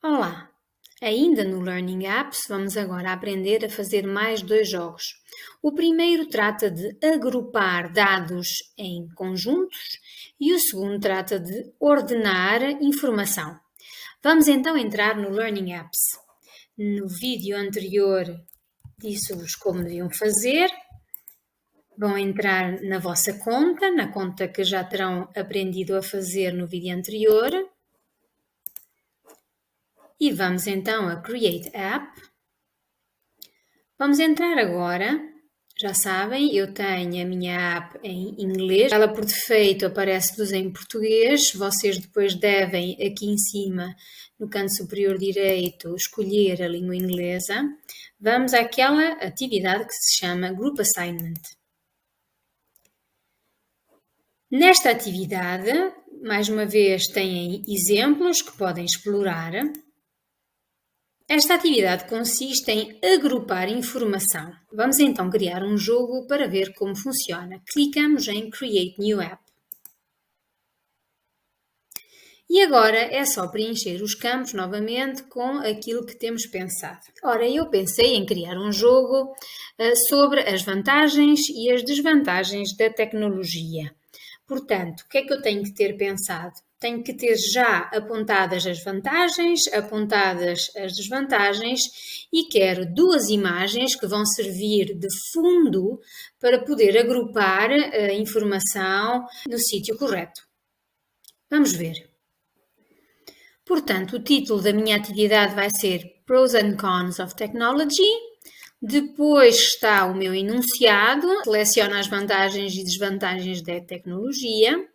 Olá! Ainda no Learning Apps, vamos agora aprender a fazer mais dois jogos. O primeiro trata de agrupar dados em conjuntos e o segundo trata de ordenar informação. Vamos então entrar no Learning Apps. No vídeo anterior disse-vos como deviam fazer. Vão entrar na vossa conta, na conta que já terão aprendido a fazer no vídeo anterior. E vamos então a Create App. Vamos entrar agora. Já sabem, eu tenho a minha app em inglês. Ela por defeito aparece-vos em português. Vocês depois devem, aqui em cima, no canto superior direito, escolher a língua inglesa. Vamos àquela atividade que se chama Group Assignment. Nesta atividade, mais uma vez, têm exemplos que podem explorar. Esta atividade consiste em agrupar informação. Vamos então criar um jogo para ver como funciona. Clicamos em Create New App. E agora é só preencher os campos novamente com aquilo que temos pensado. Ora, eu pensei em criar um jogo sobre as vantagens e as desvantagens da tecnologia. Portanto, o que é que eu tenho que ter pensado? Tenho que ter já apontadas as vantagens, apontadas as desvantagens e quero duas imagens que vão servir de fundo para poder agrupar a informação no sítio correto. Vamos ver. Portanto, o título da minha atividade vai ser Pros and Cons of Technology. Depois está o meu enunciado, seleciono as vantagens e desvantagens da tecnologia.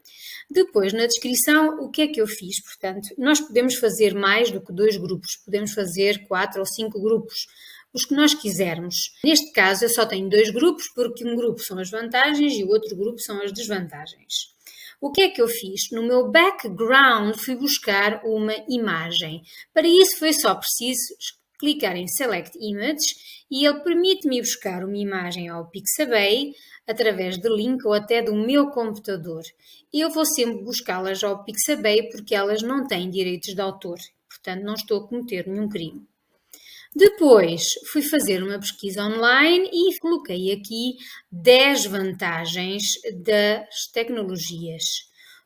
Depois, na descrição, o que é que eu fiz? Portanto, nós podemos fazer mais do que 2 grupos, podemos fazer 4 ou 5 grupos, os que nós quisermos. Neste caso, eu só tenho 2 grupos, porque um grupo são as vantagens e o outro grupo são as desvantagens. O que é que eu fiz? No meu background, fui buscar uma imagem. Para isso, foi só preciso clicar em Select Image e ele permite-me buscar uma imagem ao Pixabay através de link ou até do meu computador. Eu vou sempre buscá-las ao Pixabay porque elas não têm direitos de autor, portanto não estou a cometer nenhum crime. Depois fui fazer uma pesquisa online e coloquei aqui 10 vantagens das tecnologias.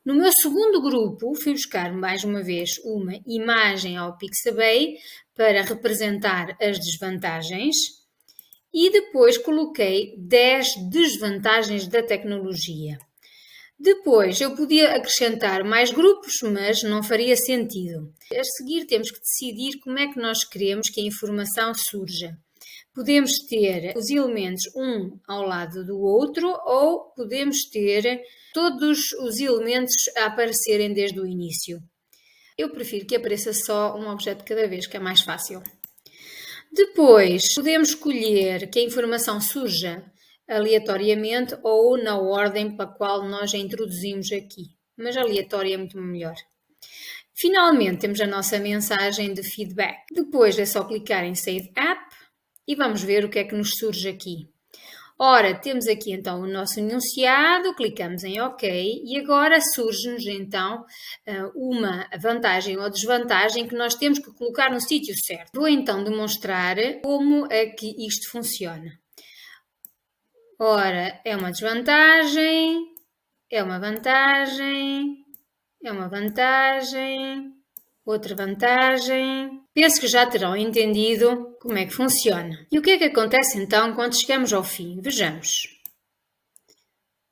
No meu segundo grupo, fui buscar mais uma vez uma imagem ao Pixabay para representar as desvantagens e depois coloquei 10 desvantagens da tecnologia. Depois eu podia acrescentar mais grupos, mas não faria sentido. A seguir temos que decidir como é que nós queremos que a informação surja. Podemos ter os elementos um ao lado do outro ou podemos ter todos os elementos a aparecerem desde o início. Eu prefiro que apareça só um objeto de cada vez, que é mais fácil. Depois, podemos escolher que a informação surja aleatoriamente ou na ordem para a qual nós a introduzimos aqui, mas aleatório é muito melhor. Finalmente, temos a nossa mensagem de feedback. Depois é só clicar em Save App e vamos ver o que é que nos surge aqui. Ora, temos aqui então o nosso enunciado, clicamos em OK e agora surge-nos então uma vantagem ou desvantagem que nós temos que colocar no sítio certo. Vou então demonstrar como é que isto funciona. Ora, é uma desvantagem, é uma vantagem, é uma vantagem, outra vantagem. Penso que já terão entendido como é que funciona. E o que é que acontece então quando chegamos ao fim? Vejamos.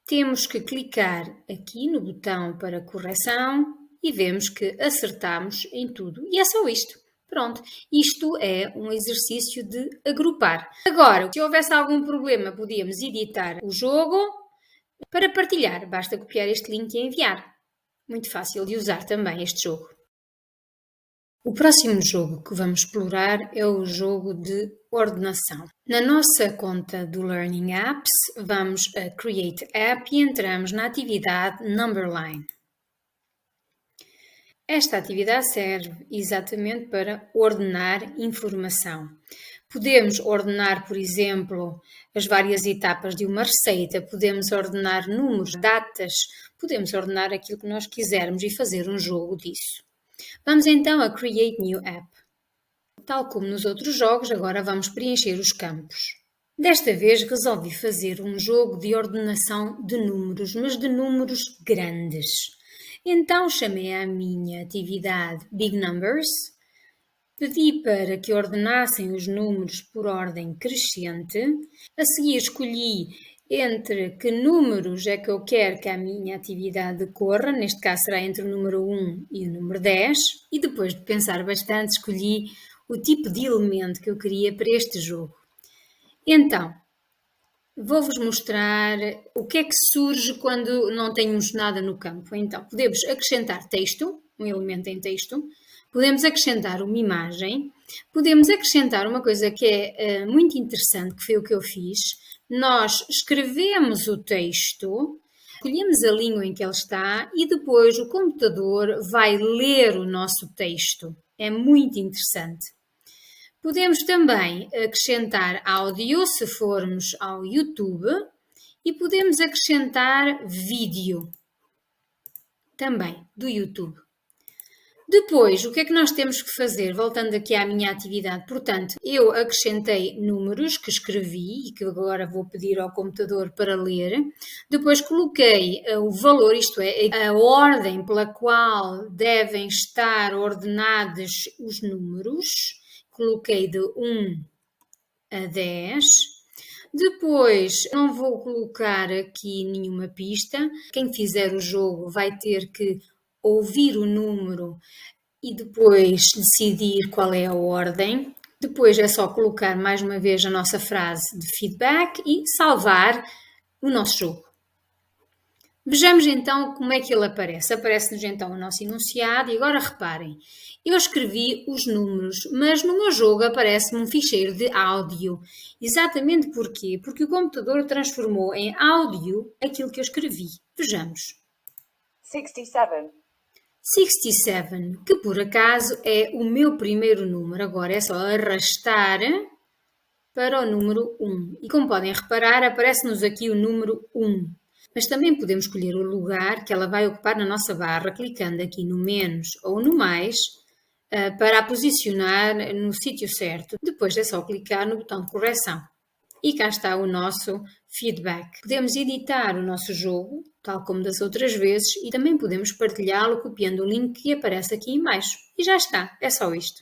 Temos que clicar aqui no botão para correção e vemos que acertamos em tudo. E é só isto. Pronto, isto é um exercício de agrupar. Agora, se houvesse algum problema, podíamos editar o jogo para partilhar. Basta copiar este link e enviar. Muito fácil de usar também este jogo. O próximo jogo que vamos explorar é o jogo de ordenação. Na nossa conta do Learning Apps, vamos a Create App e entramos na atividade Numberline. Esta atividade serve exatamente para ordenar informação. Podemos ordenar, por exemplo, as várias etapas de uma receita, podemos ordenar números, datas, podemos ordenar aquilo que nós quisermos e fazer um jogo disso. Vamos então a Create New App. Tal como nos outros jogos, agora vamos preencher os campos. Desta vez resolvi fazer um jogo de ordenação de números, mas de números grandes. Então chamei à minha atividade Big Numbers, pedi para que ordenassem os números por ordem crescente, a seguir escolhi entre que números é que eu quero que a minha atividade decorra, neste caso será entre o número 1 e o número 10, e depois de pensar bastante escolhi o tipo de elemento que eu queria para este jogo. Então, vou-vos mostrar o que é que surge quando não temos nada no campo. Então, podemos acrescentar texto, um elemento em texto, podemos acrescentar uma imagem, podemos acrescentar uma coisa que é muito interessante, que foi o que eu fiz. Nós escrevemos o texto, escolhemos a língua em que ele está e depois o computador vai ler o nosso texto. É muito interessante. Podemos também acrescentar áudio, se formos ao YouTube, e podemos acrescentar vídeo, também do YouTube. Depois, o que é que nós temos que fazer? Voltando aqui à minha atividade, portanto, eu acrescentei números que escrevi e que agora vou pedir ao computador para ler. Depois coloquei o valor, isto é, a ordem pela qual devem estar ordenados os números. Coloquei de 1 a 10. Depois, não vou colocar aqui nenhuma pista. Quem fizer o jogo vai ter que ouvir o número e depois decidir qual é a ordem. Depois é só colocar mais uma vez a nossa frase de feedback e salvar o nosso jogo. Vejamos então como é que ele aparece. Aparece-nos então o nosso enunciado e agora reparem, eu escrevi os números, mas no meu jogo aparece-me um ficheiro de áudio. Exatamente porquê? Porque o computador transformou em áudio aquilo que eu escrevi. Vejamos. 67. 67, que por acaso é o meu primeiro número. Agora é só arrastar para o número 1. E como podem reparar, aparece-nos aqui o número 1. Mas também podemos escolher o lugar que ela vai ocupar na nossa barra, clicando aqui no menos ou no mais, para a posicionar no sítio certo. Depois é só clicar no botão de correção. E cá está o nosso feedback. Podemos editar o nosso jogo, tal como das outras vezes, e também podemos partilhá-lo copiando o link que aparece aqui em baixo. E já está, é só isto.